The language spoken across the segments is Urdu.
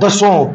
10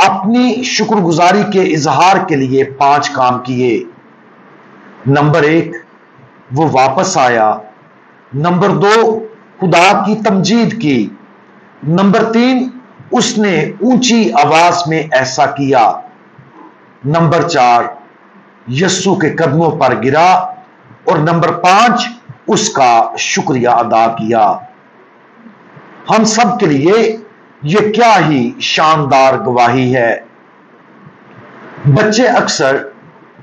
اپنی شکر گزاری کے اظہار کے لیے 5 کام کیے۔ نمبر 1، وہ واپس آیا۔ نمبر 2، خدا کی تمجید کی۔ نمبر 3، اس نے اونچی آواز میں ایسا کیا۔ نمبر 4، یسوع کے قدموں پر گرا۔ اور نمبر 5، اس کا شکریہ ادا کیا۔ ہم سب کے لیے یہ کیا ہی شاندار گواہی ہے۔ بچے اکثر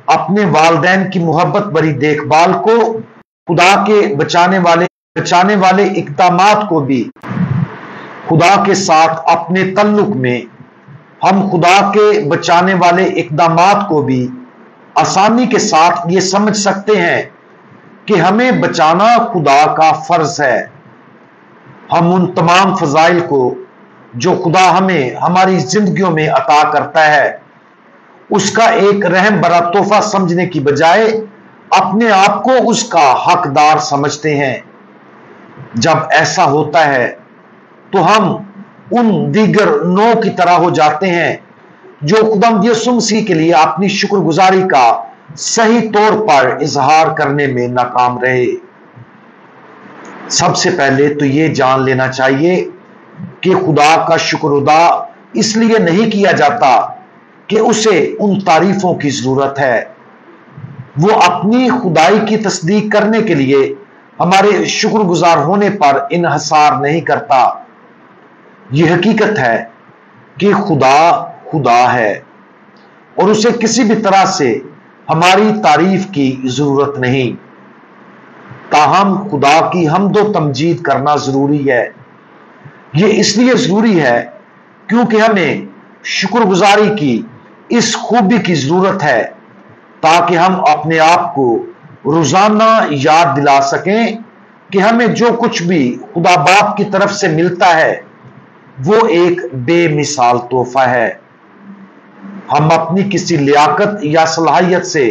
اپنے والدین کی محبت بھری دیکھ بھال کو، خدا کے بچانے والے اقدامات کو بھی، خدا کے ساتھ اپنے تعلق میں ہم خدا کے بچانے والے اقدامات کو بھی آسانی کے ساتھ یہ سمجھ سکتے ہیں کہ ہمیں بچانا خدا کا فرض ہے۔ ہم ان تمام فضائل کو جو خدا ہمیں ہماری زندگیوں میں عطا کرتا ہے، اس کا ایک رحم برا تحفہ سمجھنے کی بجائے اپنے آپ کو اس کا حقدار سمجھتے ہیں۔ جب ایسا ہوتا ہے تو ہم ان دیگر نو کی طرح ہو جاتے ہیں جو خداوند یسوع مسیح کے لیے اپنی شکر گزاری کا صحیح طور پر اظہار کرنے میں ناکام رہے۔ سب سے پہلے تو یہ جان لینا چاہیے کہ خدا کا شکر ادا اس لیے نہیں کیا جاتا کہ اسے ان تعریفوں کی ضرورت ہے۔ وہ اپنی خدائی کی تصدیق کرنے کے لیے ہمارے شکر گزار ہونے پر انحصار نہیں کرتا۔ یہ حقیقت ہے کہ خدا ہے اور اسے کسی بھی طرح سے ہماری تعریف کی ضرورت نہیں۔ تاہم خدا کی حمد و تمجید کرنا ضروری ہے۔ یہ اس لیے ضروری ہے کیونکہ ہمیں شکر گزاری کی اس خوبی کی ضرورت ہے تاکہ ہم اپنے آپ کو روزانہ یاد دلا سکیں کہ ہمیں جو کچھ بھی خدا باپ کی طرف سے ملتا ہے وہ ایک بے مثال تحفہ ہے۔ ہم اپنی کسی لیاقت یا صلاحیت سے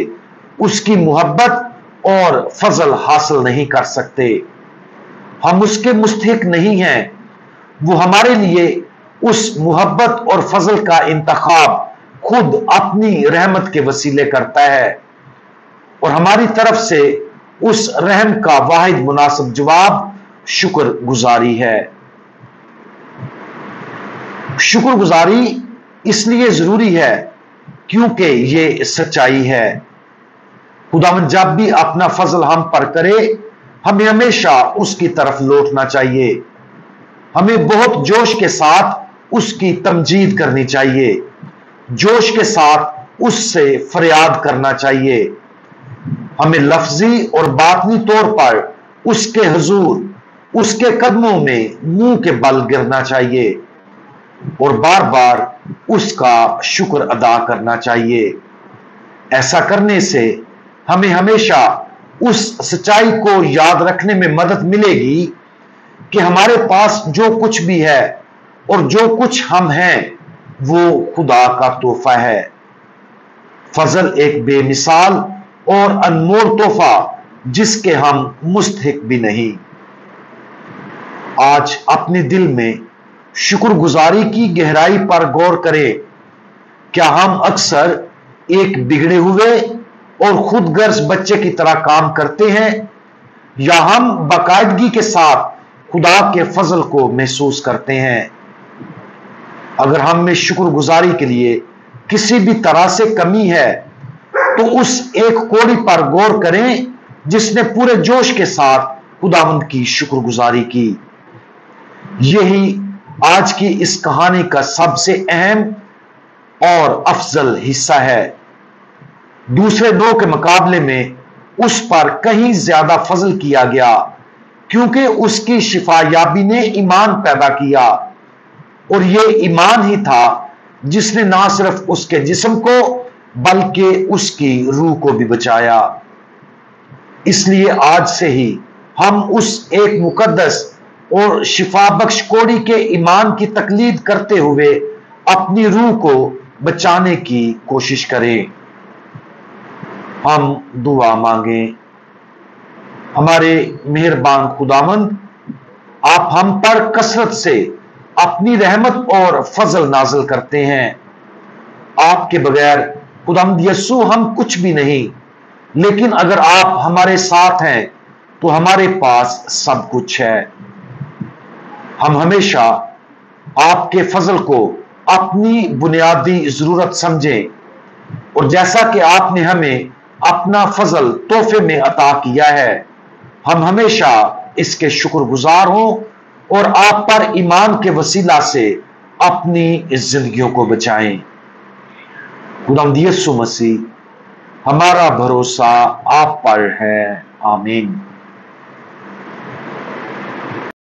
اس کی محبت اور فضل حاصل نہیں کر سکتے۔ ہم اس کے مستحق نہیں ہیں۔ وہ ہمارے لیے اس محبت اور فضل کا انتخاب خود اپنی رحمت کے وسیلے کرتا ہے، اور ہماری طرف سے اس رحم کا واحد مناسب جواب شکر گزاری ہے۔ شکر گزاری اس لیے ضروری ہے کیونکہ یہ سچائی ہے۔ خداوند جب بھی اپنا فضل ہم پر کرے ہمیں ہمیشہ اس کی طرف لوٹنا چاہیے۔ ہمیں بہت جوش کے ساتھ اس کی تمجید کرنی چاہیے، جوش کے ساتھ اس سے فریاد کرنا چاہیے۔ ہمیں لفظی اور باطنی طور پر اس کے حضور، اس کے قدموں میں منہ کے بل گرنا چاہیے اور بار بار اس کا شکر ادا کرنا چاہیے۔ ایسا کرنے سے ہمیں ہمیشہ اس سچائی کو یاد رکھنے میں مدد ملے گی کہ ہمارے پاس جو کچھ بھی ہے اور جو کچھ ہم ہیں وہ خدا کا تحفہ ہے۔ فضل ایک بے مثال اور انمول تحفہ جس کے ہم مستحق بھی نہیں۔ آج اپنے دل میں شکر گزاری کی گہرائی پر غور کریں۔ کیا ہم اکثر ایک بگڑے ہوئے اور خود غرض بچے کی طرح کام کرتے ہیں، یا ہم باقاعدگی کے ساتھ خدا کے فضل کو محسوس کرتے ہیں؟ اگر ہم میں شکر گزاری کے لیے کسی بھی طرح سے کمی ہے تو اس ایک کوڑی پر غور کریں جس نے پورے جوش کے ساتھ خداوند کی شکر گزاری کی۔ یہی آج کی اس کہانی کا سب سے اہم اور افضل حصہ ہے۔ دوسرے دو کے مقابلے میں اس پر کہیں زیادہ فضل کیا گیا کیونکہ اس کی شفا یابی نے ایمان پیدا کیا، اور یہ ایمان ہی تھا جس نے نہ صرف اس کے جسم کو بلکہ اس کی روح کو بھی بچایا۔ اس لیے آج سے ہی ہم اس ایک مقدس اور شفا بخش کوڑی کے ایمان کی تقلید کرتے ہوئے اپنی روح کو بچانے کی کوشش کریں۔ ہم دعا مانگیں۔ ہمارے مہربان خداوند، آپ ہم پر کثرت سے اپنی رحمت اور فضل نازل کرتے ہیں۔ آپ کے بغیر خداوند یسوع ہم کچھ بھی نہیں، لیکن اگر آپ ہمارے ساتھ ہیں تو ہمارے پاس سب کچھ ہے۔ ہم ہمیشہ آپ کے فضل کو اپنی بنیادی ضرورت سمجھیں، اور جیسا کہ آپ نے ہمیں اپنا فضل تحفے میں عطا کیا ہے، ہم ہمیشہ اس کے شکر گزار ہوں اور آپ پر ایمان کے وسیلہ سے اپنی زندگیوں کو بچائیں۔ خداوند یسوع مسیح، ہمارا بھروسہ آپ پر ہے، آمین۔